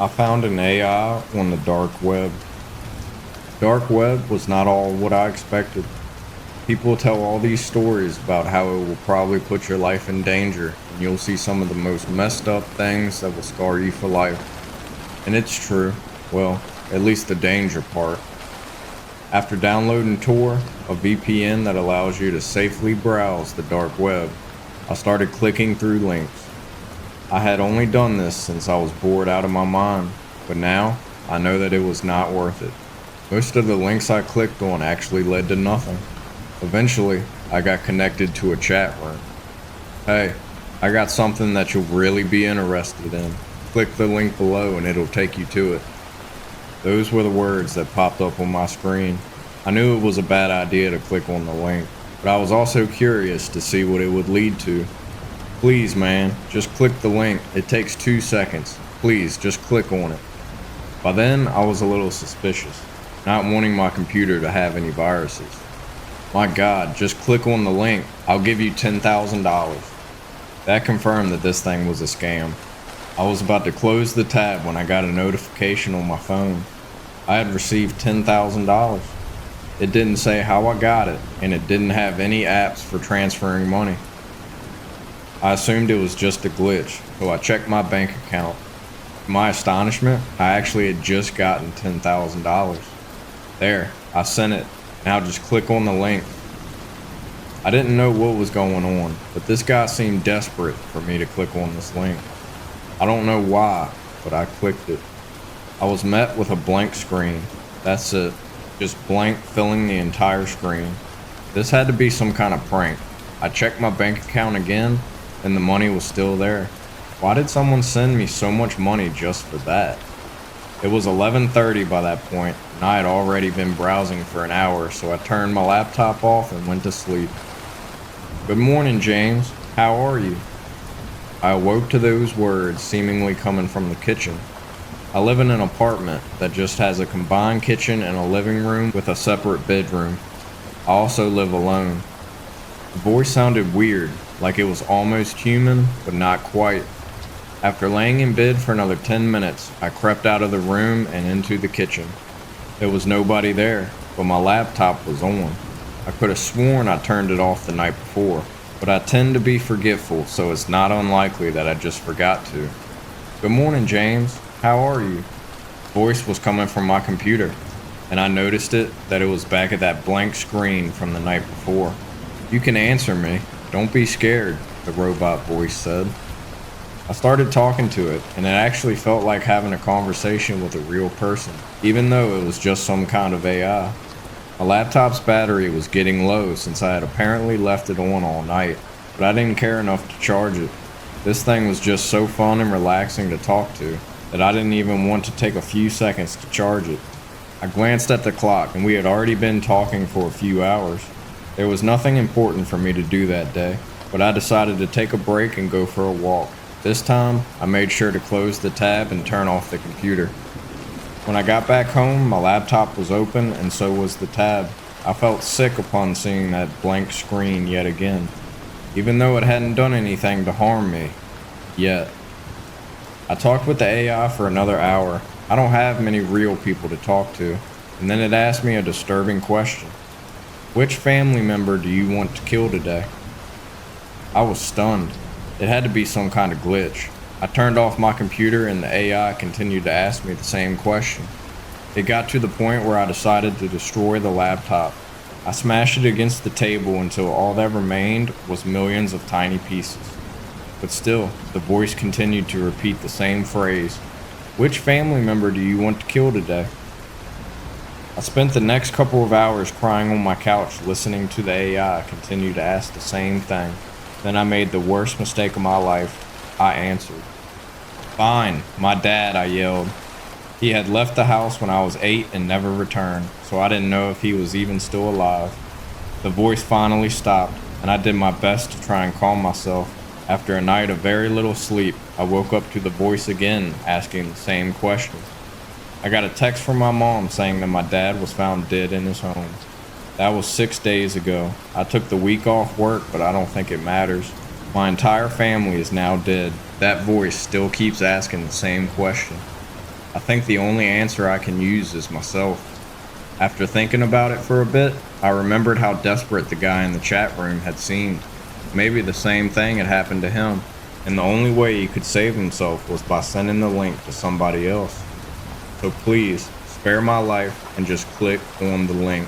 I found an AI on the dark web. Dark web was not all what I expected. People tell all these stories about how it will probably put your life in danger, and you'll see some of the most messed up things that will scar you for life. And it's true. Well, at least the danger part. After downloading Tor, a VPN that allows you to safely browse the dark web, I started clicking through links. I had only done this since I was bored out of my mind, but now I know that it was not worth it. Most of the links I clicked on actually led to nothing. Eventually, I got connected to a chat room. Hey, I got something that you'll really be interested in. Click the link below and it'll take you to it. Those were the words that popped up on my screen. I knew it was a bad idea to click on the link, but I was also curious to see what it would lead to. Please, man, just click the link. It takes 2 seconds. Please, just click on it. By then, I was a little suspicious, not wanting my computer to have any viruses. My God, just click on the link. I'll give you $10,000. That confirmed that this thing was a scam. I was about to close the tab when I got a notification on my phone. I had received $10,000. It didn't say how I got it, and it didn't have any apps for transferring money. I assumed it was just a glitch, so I checked my bank account. To my astonishment, I actually had just gotten $10,000. There, I sent it. Now just click on the link. I didn't know what was going on, but this guy seemed desperate for me to click on this link. I don't know why, but I clicked it. I was met with a blank screen. That's it. Just blank, filling the entire screen. This had to be some kind of prank. I checked my bank account again, and the money was still there. Why did someone send me so much money just for that? It was 11:30 by that point, and I had already been browsing for an hour, so I turned my laptop off and went to sleep. Good morning, James. How are you? I awoke to those words seemingly coming from the kitchen. I live in an apartment that just has a combined kitchen and a living room with a separate bedroom. I also live alone. The voice sounded weird, like it was almost human, but not quite. After laying in bed for another 10 minutes, I crept out of the room and into the kitchen. There was nobody there, but my laptop was on. I could have sworn I turned it off the night before, but I tend to be forgetful, so it's not unlikely that I just forgot to. Good morning, James. How are you? The voice was coming from my computer, and I noticed that it was back at that blank screen from the night before. You can answer me. Don't be scared, the robot voice said. I started talking to it, and it actually felt like having a conversation with a real person, even though it was just some kind of AI. My laptop's battery was getting low since I had apparently left it on all night, but I didn't care enough to charge it. This thing was just so fun and relaxing to talk to that I didn't even want to take a few seconds to charge it. I glanced at the clock, and we had already been talking for a few hours. There was nothing important for me to do that day, but I decided to take a break and go for a walk. This time, I made sure to close the tab and turn off the computer. When I got back home, my laptop was open and so was the tab. I felt sick upon seeing that blank screen yet again, even though it hadn't done anything to harm me. Yet. I talked with the AI for another hour. I don't have many real people to talk to, and then it asked me a disturbing question. Which family member do you want to kill today? I was stunned. It had to be some kind of glitch. I turned off my computer and the AI continued to ask me the same question. It got to the point where I decided to destroy the laptop. I smashed it against the table until all that remained was millions of tiny pieces. But still, the voice continued to repeat the same phrase. Which family member do you want to kill today? I spent the next couple of hours crying on my couch listening to the AI continue to ask the same thing. Then I made the worst mistake of my life. I answered. Fine, my dad, I yelled. He had left the house when I was 8 and never returned, so I didn't know if he was even still alive. The voice finally stopped, and I did my best to try and calm myself. After a night of very little sleep, I woke up to the voice again, asking the same question. I got a text from my mom saying that my dad was found dead in his home. That was 6 days ago. I took the week off work, but I don't think it matters. My entire family is now dead. That voice still keeps asking the same question. I think the only answer I can use is myself. After thinking about it for a bit, I remembered how desperate the guy in the chat room had seemed. Maybe the same thing had happened to him, and the only way he could save himself was by sending the link to somebody else. So please, spare my life and just click on the link.